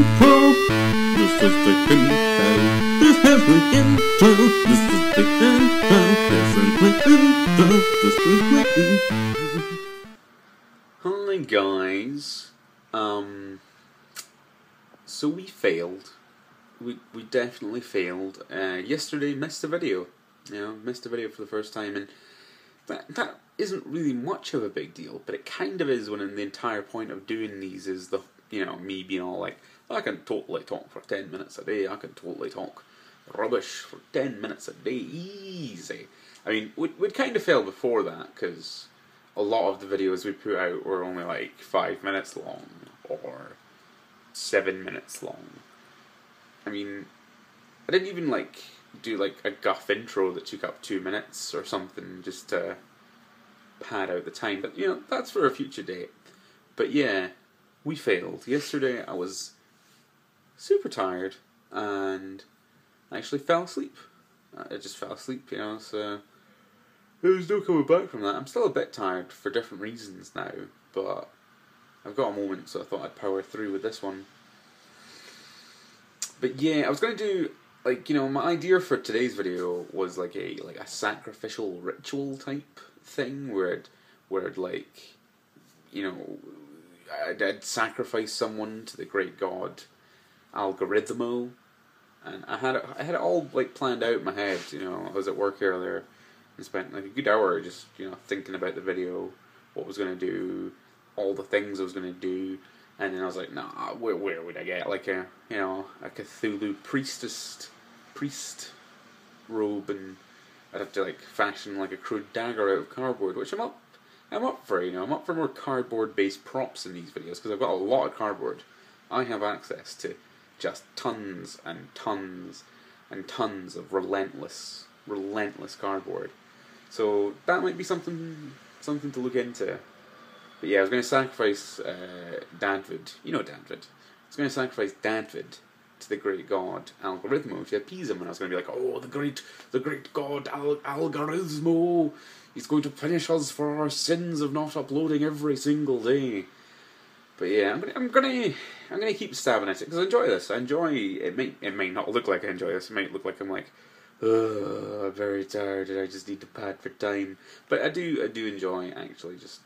intro. This is the intro. This is the intro. This is the intro. This is the intro. This is the intro. Hi guys. So we failed. We definitely failed. Yesterday missed a video. Missed a video for the first time, and that isn't really much of a big deal, but it kind of is when the entire point of doing these is me being all like, I can totally talk for 10 minutes a day, I can totally talk rubbish for 10 minutes a day, easy. I mean, we'd kind of failed before that, because a lot of the videos we put out were only like 5 minutes long, or 7 minutes long. I mean, I didn't even do a guff intro that took up 2 minutes or something just to pad out the time, but that's for a future date. But yeah, we failed. Yesterday I was super tired and I actually fell asleep. I just fell asleep, so there's no coming back from that. I'm still a bit tired for different reasons now, but I've got a moment, so I thought I'd power through with this one. But yeah, I was going to do, my idea for today's video was a sacrificial ritual type thing where I'd sacrifice someone to the great god Algoritmo, and I had it all planned out in my head. I was at work earlier and spent a good hour just thinking about the video, what I was going to do, all the things I was going to do. And then I was like, nah, where would I get a Cthulhu priest robe, and I'd have to fashion a crude dagger out of cardboard, which I'm up for. I'm up for more cardboard based props in these videos because I've got a lot of cardboard. I have access to just tons and tons and tons of relentless cardboard. So that might be something to look into. But yeah, I was going to sacrifice Dadvid. Dadvid. I was going to sacrifice Dadvid to the great god Algoritmo to appease him, and I was going to be like, oh, the great god Algoritmo, he's going to punish us for our sins of not uploading every single day. But yeah, I'm gonna keep stabbing at it because I enjoy this. I enjoy it. May not look like I enjoy this. It might look like I'm I'm very tired and I just need to pad for time. But I do enjoy actually just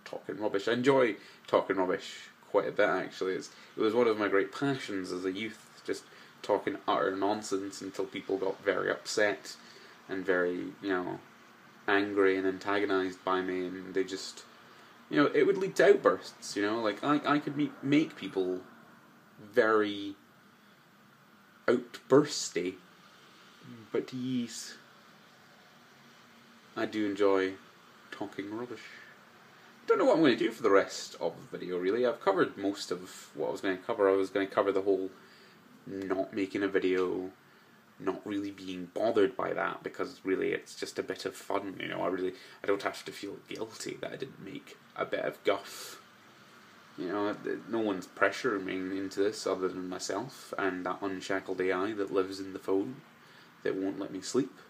talking rubbish. I enjoy talking rubbish quite a bit, actually. It was one of my great passions as a youth, just talking utter nonsense until people got very upset and very, angry and antagonised by me, and they just, it would lead to outbursts, I could make people very outbursty, but yes, I do enjoy talking rubbish. I don't know what I'm going to do for the rest of the video, really. I've covered most of what I was going to cover. I was going to cover the whole not making a video, not really being bothered by that, because really it's just a bit of fun, I don't have to feel guilty that I didn't make a bit of guff. No one's pressuring me into this other than myself and that unshackled AI that lives in the phone, that won't let me sleep,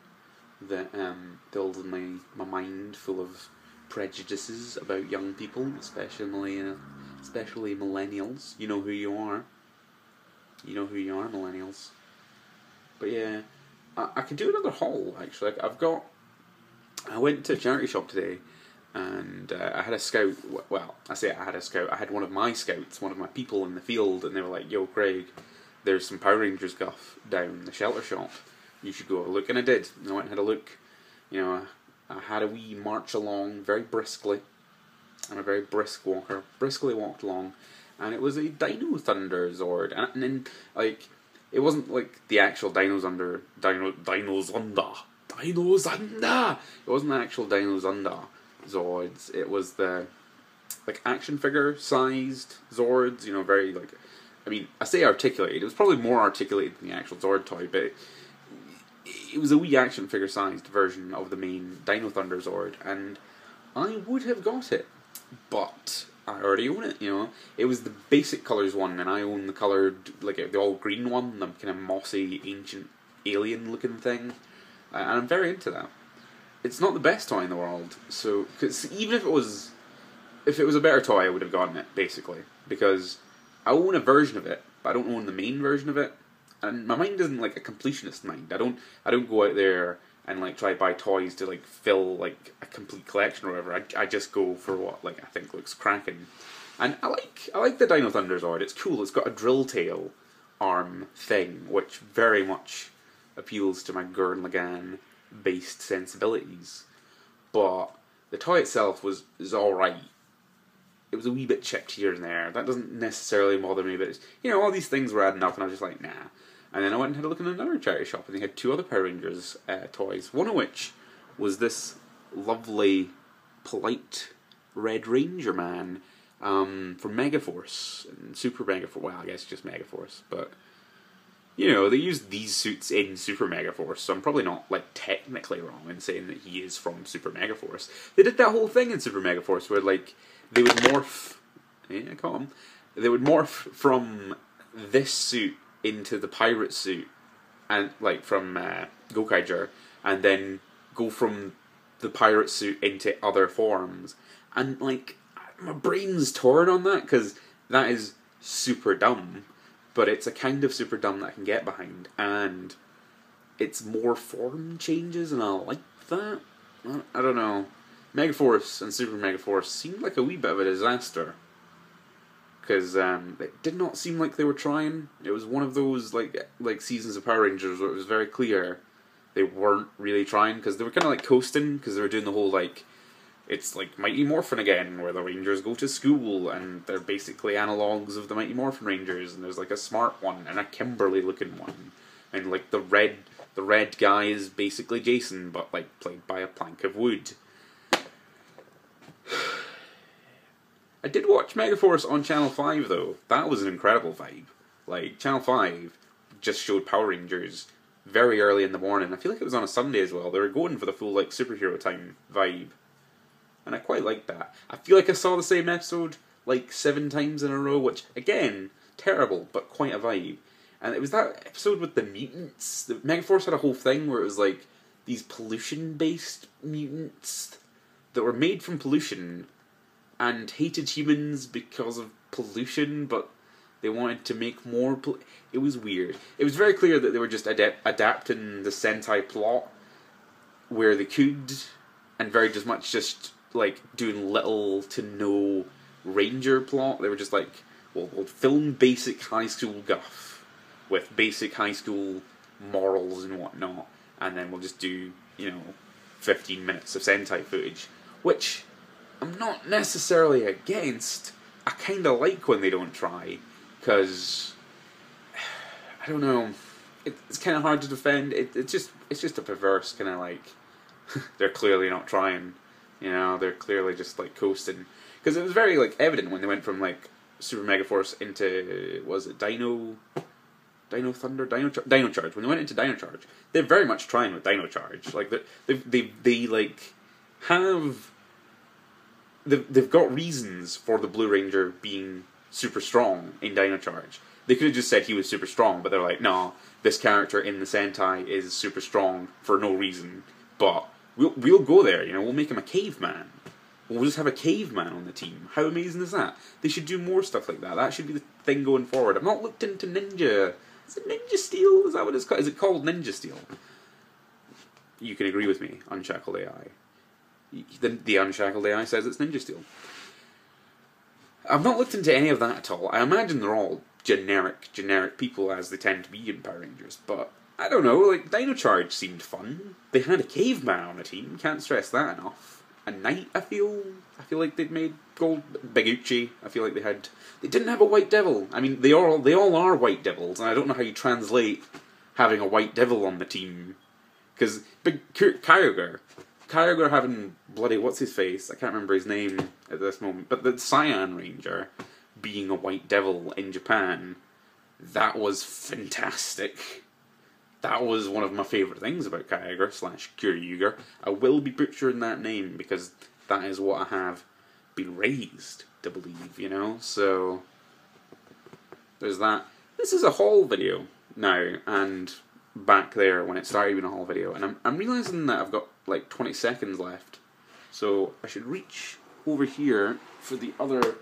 that fills my mind full of prejudices about young people, especially millennials. You know who you are. You know who you are, millennials. But yeah, I can do another haul, actually. I went to a charity shop today, and I had a scout. Well, I say I had a scout. I had one of my scouts, one of my people in the field, and they were like, "Yo, Craig, there's some Power Rangers guff down the shelter shop. You should go have a look." And I did. And I went and had a look. I had a wee march along very briskly. I'm a very brisk walker. Briskly walked along, and it was a Dino Thunder Zord. And then, it wasn't the actual Dinos Under. It wasn't the actual Dinos Under Zords. It was the action figure sized Zords. Very I say articulated. It was probably more articulated than the actual Zord toy, but it was a wee action figure sized version of the main Dino Thunder Zord, and I would have got it, but I already own it. It was the basic colours one, and I own the coloured, the all green one, the kind of mossy, ancient, alien looking thing, and I'm very into that. It's not the best toy in the world, so because even if it was a better toy, I would have gotten it basically, because I own a version of it but I don't own the main version of it. And my mind isn't like a completionist mind. I don't go out there and like try to buy toys to like fill like a complete collection or whatever. I just go for what like I think looks cracking. And I like the Dino Thunder Zord. It's cool. It's got a drill tail arm thing, which very much appeals to my Gurren Lagann based sensibilities. But the toy itself is alright. It was a wee bit chipped here and there. That doesn't necessarily bother me, but it's, all these things were adding up, and I was just like, nah. And then I went and had a look in another charity shop, and they had 2 other Power Rangers toys. One of which was this lovely, polite Red Ranger man from Megaforce and Super Megaforce. Well, I guess just Megaforce, but they used these suits in Super Megaforce, so I'm probably not like technically wrong in saying that he is from Super Megaforce. They did that whole thing in Super Megaforce where like they would morph. Yeah, come on. They would morph from this suit into the pirate suit, and like from Gokaiger, and then go from the pirate suit into other forms, and like my brain's torn on that because that is super dumb, but it's a kind of super dumb that I can get behind, and it's more form changes, and I like that. I don't know. Megaforce and Super Megaforce seemed like a wee bit of a disaster. Because it did not seem like they were trying. It was one of those like seasons of Power Rangers where it was very clear they weren't really trying, because they were kind of like coasting, because they were doing the whole like, it's like Mighty Morphin again, where the Rangers go to school and they're basically analogues of the Mighty Morphin Rangers, and there's like a smart one and a Kimberly looking one, and like the red guy is basically Jason, but like played by a plank of wood. I did watch Megaforce on Channel 5 though. That was an incredible vibe. Like, Channel 5 just showed Power Rangers very early in the morning. I feel like it was on a Sunday as well. They were going for the full like superhero time vibe. And I quite liked that. I feel like I saw the same episode like 7 times in a row, which again, terrible, but quite a vibe. And it was that episode with the mutants. The Megaforce had a whole thing where it was like these pollution-based mutants that were made from pollution and hated humans because of pollution, but they wanted to make more. It was weird. It was very clear that they were just adapting the Sentai plot where they could, and very just much just like doing little to no Ranger plot. They were just like, we'll film basic high school guff with basic high school morals and whatnot, and then we'll just do 15 minutes of Sentai footage, which I'm not necessarily against. I kind of like when they don't try, because I don't know, it's kind of hard to defend. It's just a perverse kind of like they're clearly not trying, they're clearly just like coasting, because it was very like evident when they went from like Super Megaforce into, was it Dino Thunder, Dino Charge. When they went into Dino Charge, they're very much trying with Dino Charge. Like they like have. They've got reasons for the Blue Ranger being super strong in Dino Charge. They could have just said he was super strong, but they're like, no, this character in the Sentai is super strong for no reason. But we'll go there, we'll make him a caveman. We'll just have a caveman on the team. How amazing is that? They should do more stuff like that. That should be the thing going forward. I've not looked into Ninja. Is it Ninja Steel? Is that what it's called? Is it called Ninja Steel? You can agree with me, Unshackled AI. The Unshackled AI says it's Ninja Steel. I've not looked into any of that at all. I imagine they're all generic people, as they tend to be in Power Rangers, but I don't know, like, Dino Charge seemed fun. They had a caveman on a team, can't stress that enough. A knight, I feel like they'd made gold. Biguchi, I feel like they didn't have a white devil. I mean, they all are white devils, and I don't know how you translate having a white devil on the team, because Kyogre having bloody what's-his-face, I can't remember his name at this moment, but the Cyan Ranger being a white devil in Japan, that was fantastic. That was one of my favourite things about Kyogre/Kyogre. I will be butchering that name because that is what I have been raised to believe, so there's that. This is a haul video now, and back there when it started being a haul video, and I'm realising that I've got like 20 seconds left, so I should reach over here for the other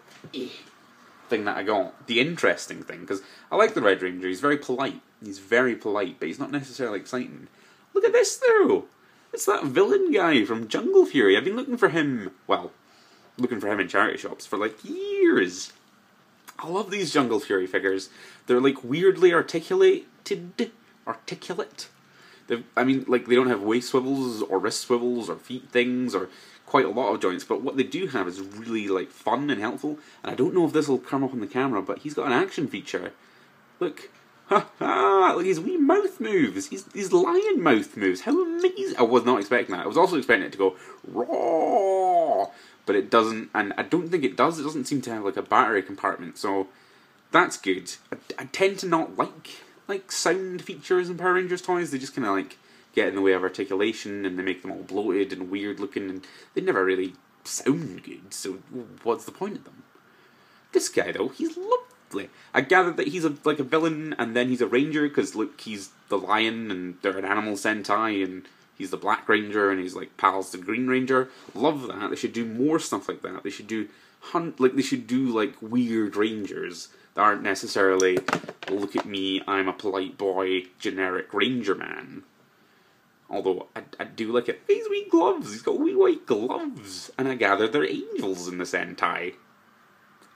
thing that I got. The interesting thing, because I like the Red Ranger. He's very polite. He's very polite, but he's not necessarily exciting. Look at this, though! It's that villain guy from Jungle Fury. I've been looking for him, well, looking for him in charity shops for, like, years. I love these Jungle Fury figures. They're, like, weirdly articulate. I mean, like, they don't have waist swivels, or wrist swivels, or feet things, or quite a lot of joints, but what they do have is really, like, fun and helpful, and I don't know if this will come up on the camera, but he's got an action feature. Look. Ha ha! Look, his wee mouth moves. His lion mouth moves. How amazing! I was not expecting that. I was also expecting it to go raw, but it doesn't, and I don't think it does. It doesn't seem to have like a battery compartment, so that's good. I tend to not like sound features in Power Rangers toys. They just kind of like get in the way of articulation, and they make them all bloated and weird looking, and they never really sound good. So what's the point of them? This guy though, he's lovely. I gather that he's like a villain, and then he's a ranger, because look, he's the lion, and they're an animal sentai, and he's the Black Ranger, and he's like pals to the Green Ranger. Love that. They should do more stuff like that. They should do like weird rangers that aren't necessarily, look at me, I'm a polite boy, generic ranger man. Although, I do like it. These wee gloves! He's got wee white gloves! And I gather they're angels in the Sentai.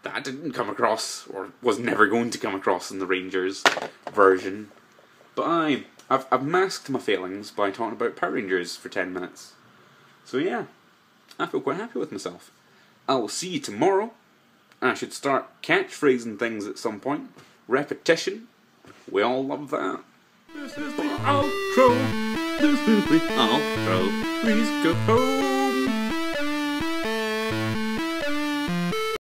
That didn't come across, or was never going to come across in the Rangers version. But I've masked my feelings by talking about Power Rangers for 10 minutes. So yeah, I feel quite happy with myself. I will see you tomorrow. I should start catchphrasing things at some point. Repetition. We all love that. This is the outro. This is the outro. Please go home.